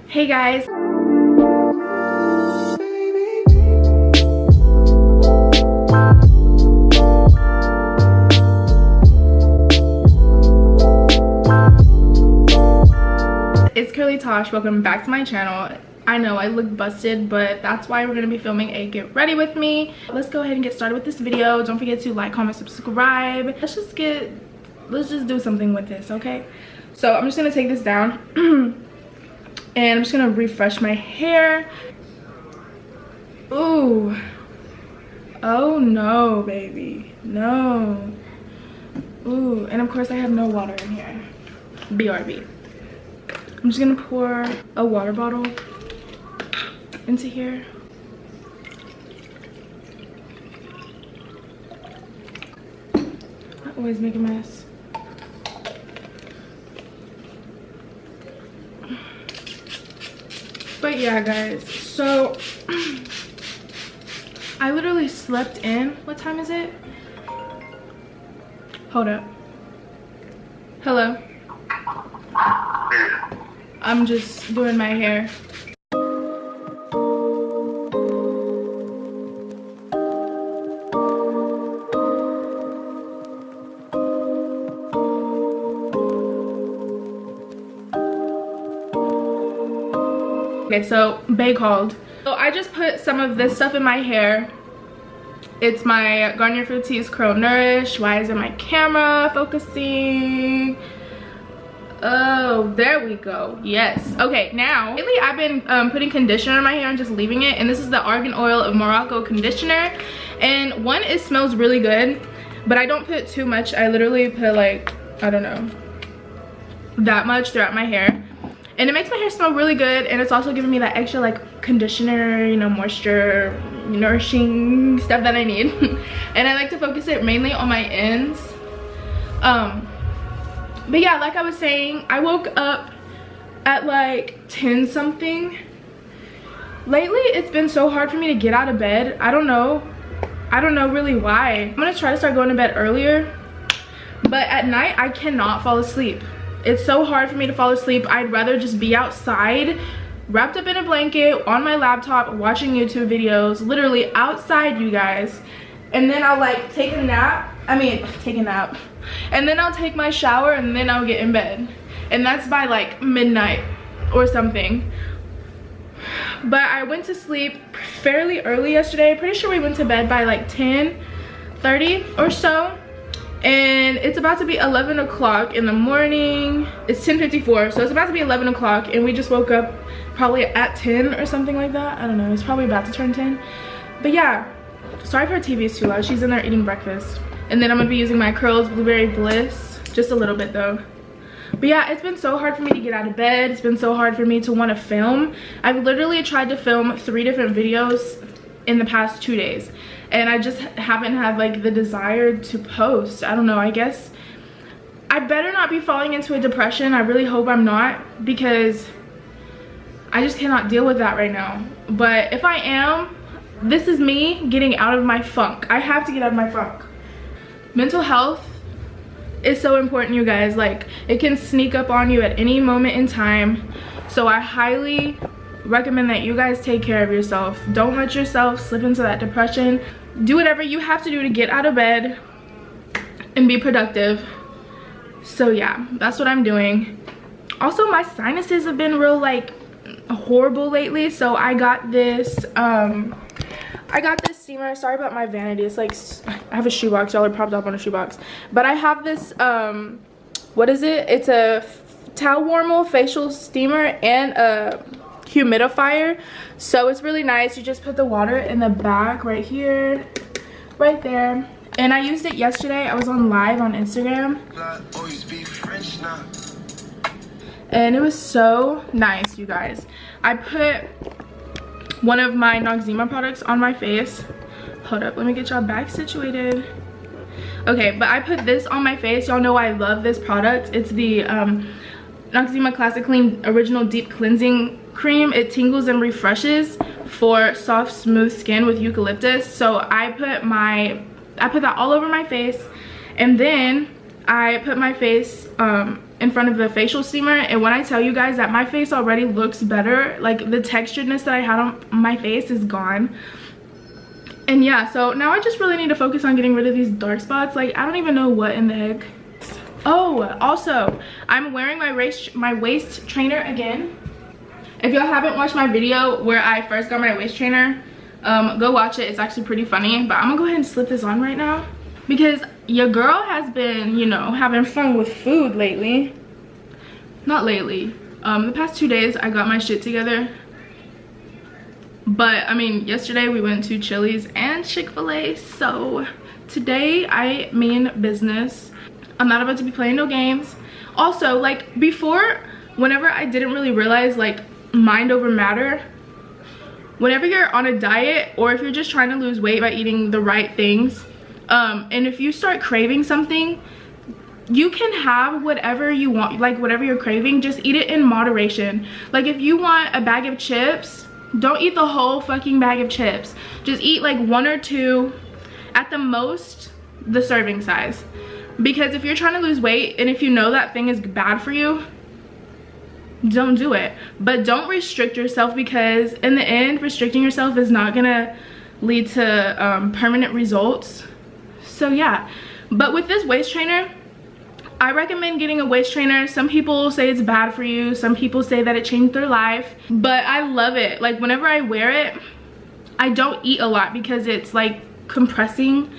Hey guys. It's Curly Tosh. Welcome back to my channel. I know I look busted, but that's why we're gonna be filming a get ready with me. Let's go ahead and get started with this video. Don't forget to like, comment, subscribe. Let's just do something with this, okay? So I'm just gonna take this down and I'm just gonna refresh my hair. Ooh. Oh no, baby. No. Ooh, and of course I have no water in here. BRB. I'm just gonna pour a water bottle into here. I always make a mess. But yeah, guys, so I literally slept in. What time is it? Hold up. Hello. I'm just doing my hair. Okay, so Bae called. So I just put some of this stuff in my hair. It's my Garnier Fructis Curl Nourish. Why isn't my camera focusing? Oh, there we go. Yes. Okay, now lately I've been putting conditioner in my hair and just leaving it, and this is the Argan Oil of Morocco conditioner. And one, it smells really good, but I don't put too much. I literally put like, I don't know, that much throughout my hair, and it makes my hair smell really good. And it's also giving me that extra like conditioner, you know, moisture, nourishing stuff that I need. And I like to focus it mainly on my ends. But yeah, like I was saying, I woke up at like 10 something. Lately, it's been so hard for me to get out of bed. I don't know really why. I'm gonna try to start going to bed earlier, but at night, I cannot fall asleep. It's so hard for me to fall asleep. I'd rather just be outside, wrapped up in a blanket, on my laptop, watching YouTube videos, literally outside, you guys. And then I'll like take a nap. And then I'll take my shower and then I'll get in bed. And that's by like midnight or something. But I went to sleep fairly early yesterday. Pretty sure we went to bed by like 10:30 or so. And it's about to be 11 o'clock in the morning. It's 10:54, so it's about to be 11 o'clock, and we just woke up probably at 10 or something like that. I don't know, it's probably about to turn 10. But yeah, sorry if her TV is too loud. She's in there eating breakfast. And then I'm gonna be using my Curls Blueberry Bliss, just a little bit though. But yeah, it's been so hard for me to get out of bed. It's been so hard for me to want to film. I've literally tried to film 3 different videos in the past 2 days, and I just haven't had like the desire to post. I don't know, I guess I better not be falling into a depression. I really hope I'm not, because I just cannot deal with that right now. But if I am, this is me getting out of my funk. I have to get out of my funk. Mental health is so important, you guys. Like, it can sneak up on you at any moment in time. So I highly recommend that you guys take care of yourself. Don't let yourself slip into that depression. Do whatever you have to do to get out of bed and be productive. So yeah, that's what I'm doing. Also, my sinuses have been real like horrible lately, so I got this steamer. Sorry about my vanity. It's like, I have a shoebox. Y'all are propped up on a shoebox. But I have this, what is it? It's a towel warmer, facial steamer, and a humidifier. So it's really nice. You just put the water in the back right here, right there. And I used it yesterday. I was on live on Instagram. And it was so nice, you guys. I put one of my Noxzema products on my face. Hold up, let me get y'all back situated. Okay, but I put this on my face. Y'all know I love this product. It's the Noxzema Classic Clean Original Deep Cleansing Cream. It tingles and refreshes for soft, smooth skin with eucalyptus. So I put that all over my face, and then I put my face in front of the facial steamer, and when I tell you guys that my face already looks better, like the texturedness that I had on my face is gone. And yeah, so now I just really need to focus on getting rid of these dark spots. Like I don't even know what in the heck. Oh, also I'm wearing my waist trainer again. If y'all haven't watched my video where I first got my waist trainer, go watch it. It's actually pretty funny. But I'm gonna go ahead and slip this on right now because your girl has been, you know, having fun with food lately. Not lately. The past 2 days I got my shit together. But I mean, yesterday we went to Chili's and Chick-fil-A. So today I mean business. I'm not about to be playing no games. Also, like before, whenever I didn't really realize like mind over matter, whenever you're on a diet or if you're just trying to lose weight by eating the right things, and if you start craving something, you can have whatever you want, like whatever you're craving, just eat it in moderation. Like if you want a bag of chips, don't eat the whole fucking bag of chips. Just eat like 1 or 2, at the most the serving size. Because if you're trying to lose weight and if you know that thing is bad for you, don't do it. But don't restrict yourself, because in the end restricting yourself is not gonna lead to permanent results. So yeah, but with this waist trainer, I recommend getting a waist trainer. Some people say it's bad for you, some people say that it changed their life, but I love it. Like whenever I wear it, I don't eat a lot because it's like compressing,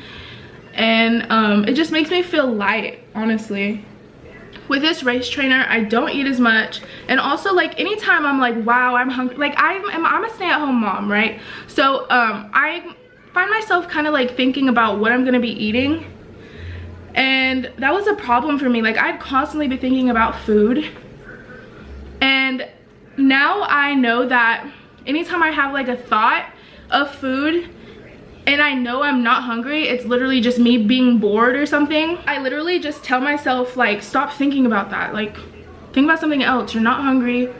and it just makes me feel light, honestly. With this waist trainer, I don't eat as much, and also like anytime I'm like, wow, I'm hungry, like I'm a stay-at-home mom, right? So I find myself kind of like thinking about what I'm gonna be eating, and that was a problem for me. Like I'd constantly be thinking about food, and now I know that anytime I have like a thought of food and I know I'm not hungry, it's literally just me being bored or something, I literally just tell myself like, stop thinking about that, like think about something else. You're not hungry,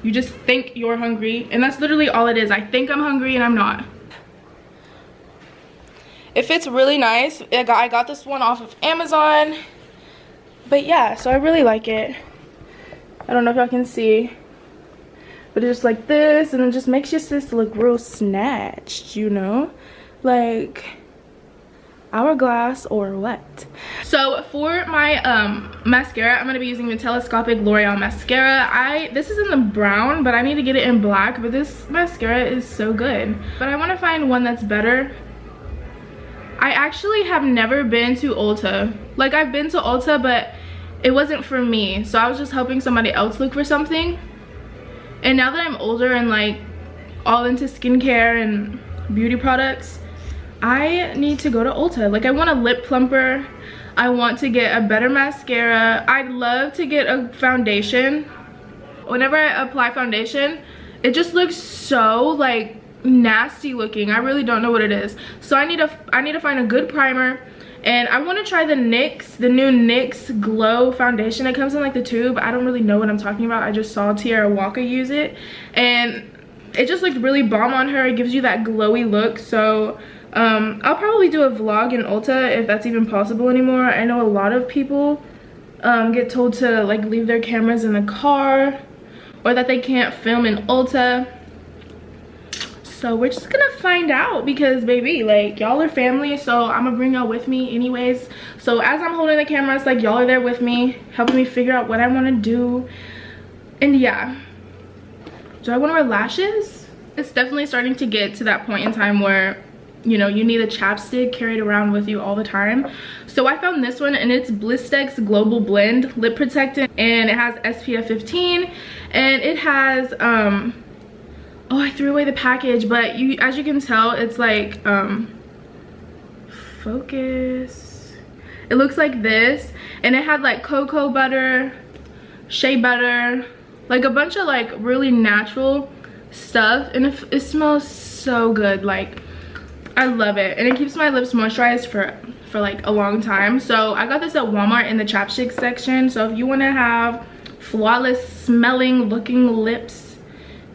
you just think you're hungry, and that's literally all it is. I think I'm hungry and I'm not. It fits really nice. I got this one off of Amazon, but yeah, so I really like it. I don't know if y'all can see, but it's just like this, and it just makes your sis look real snatched, you know, like hourglass or what. So for my mascara, I'm gonna be using the telescopic L'Oreal mascara. This is in the brown, but I need to get it in black. But this mascara is so good, but I want to find one that's better. I actually have never been to Ulta. Like I've been to Ulta, but it wasn't for me, so I was just helping somebody else look for something. And now that I'm older and like all into skincare and beauty products, I need to go to Ulta. Like I want a lip plumper, I want to get a better mascara, I'd love to get a foundation. Whenever I apply foundation, it just looks so like nasty looking. I really don't know what it is. So I need to find a good primer, and I want to try the new NYX Glow foundation. It comes in like the tube. I don't really know what I'm talking about. I just saw Tiara Walker use it and it just looked really bomb on her. It gives you that glowy look. So I'll probably do a vlog in Ulta if that's even possible anymore. I know a lot of people get told to like leave their cameras in the car, or that they can't film in Ulta. So we're just gonna find out, because baby, like y'all are family, so I'm gonna bring y'all with me anyways. So as I'm holding the camera, it's like y'all are there with me, helping me figure out what I want to do. And yeah, do I want to wear lashes? It's definitely starting to get to that point in time where, you know, you need a chapstick carried around with you all the time. So I found this one, and it's Blistex Global Blend Lip Protectant, and it has SPF 15, and it has oh, I threw away the package, but as you can tell, it's like focus, it looks like this, and it had like cocoa butter, shea butter, like a bunch of like really natural stuff, and it smells so good. Like I love it, and it keeps my lips moisturized for like a long time. So I got this at Walmart in the chapstick section. So if you want to have flawless smelling looking lips,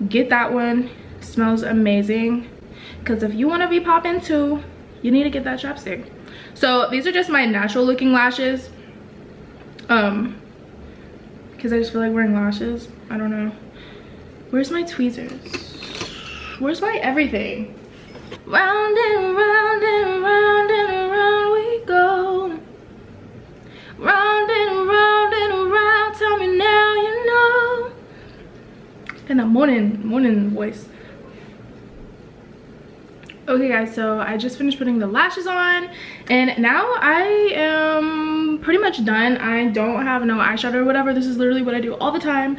get that one. It smells amazing. Because if you want to be popping too, you need to get that chapstick. So these are just my natural looking lashes. because I just feel like wearing lashes. I don't know. Where's my tweezers? Where's my everything? Round and round and round and round we go. Round and round and around, tell me now you know. And a morning voice. Okay guys, so I just finished putting the lashes on and now I am pretty much done. I don't have no eyeshadow or whatever. This is literally what I do all the time.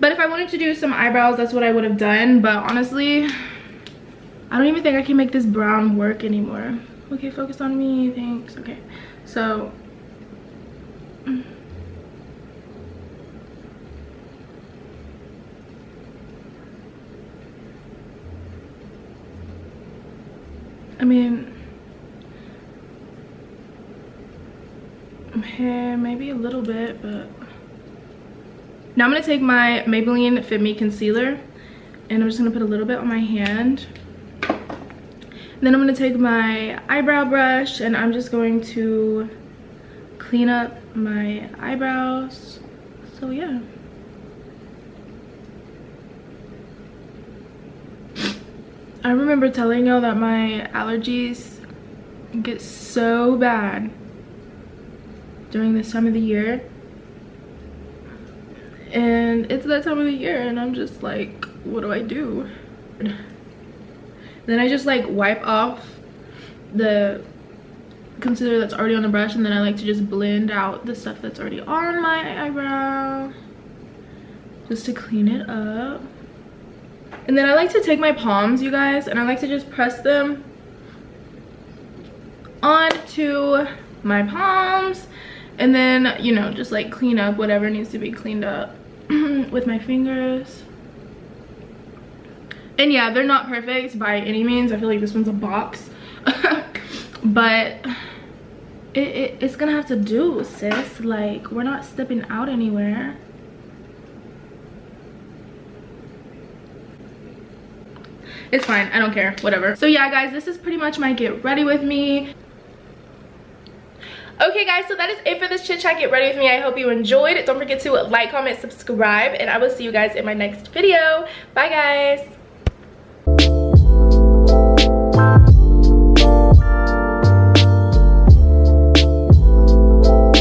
But if I wanted to do some eyebrows, that's what I would have done. But honestly, I don't even think I can make this brown work anymore. Okay, focus on me, thanks. Okay, so I mean, hair maybe a little bit, but now I'm gonna take my Maybelline Fit Me concealer and I'm just gonna put a little bit on my hand. And then I'm gonna take my eyebrow brush and I'm just going to clean up my eyebrows. So yeah. I remember telling y'all that my allergies get so bad during this time of the year. And it's that time of the year and I'm just like, what do I do? Then I just like wipe off the concealer that's already on the brush and then I like to just blend out the stuff that's already on my eyebrow just to clean it up. And then I like to take my palms, you guys, and I like to just press them onto my palms and then, you know, just like clean up whatever needs to be cleaned up with my fingers. And yeah, they're not perfect by any means. I feel like this one's a box. But it's gonna have to do, sis. Like, we're not stepping out anywhere. It's fine, I don't care, whatever. So yeah guys, this is pretty much my get ready with me. Okay guys, so that is it for this chit chat get ready with me. I hope you enjoyed. Don't forget to like, comment, subscribe, and I will see you guys in my next video. Bye guys.